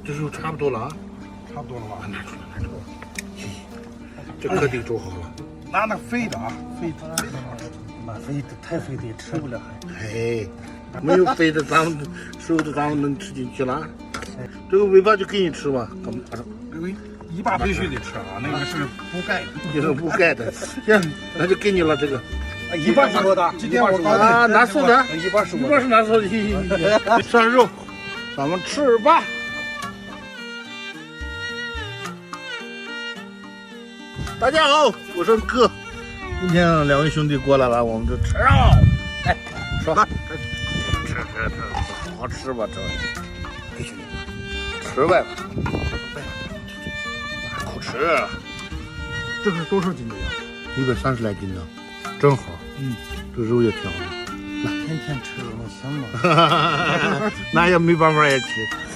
这时候差不多了啊，差不多了吧？拿出来，拿出来。这可得做好了。拿那肥的啊，肥的，那肥的太肥的也吃不了还。哎，没有肥的，咱们瘦的咱们能吃进去了。这个尾巴就给你吃吧，干嘛？因为一把必须得吃啊，那个是补钙的。你是不盖的，行，那就给你了这个。一半是我的，今天我啊，拿手的，一半是我的。一半是拿手的，涮肉，咱们吃吧。大家好，我是哥，今天两位兄弟过来了，我们就吃肉。哎，说，吃，好好吃吧，这位，给兄弟们吃呗，口吃。这是多少斤的呀130来斤呢，正好。这肉也挺好的。天天吃能行吗？那也没办法也吃。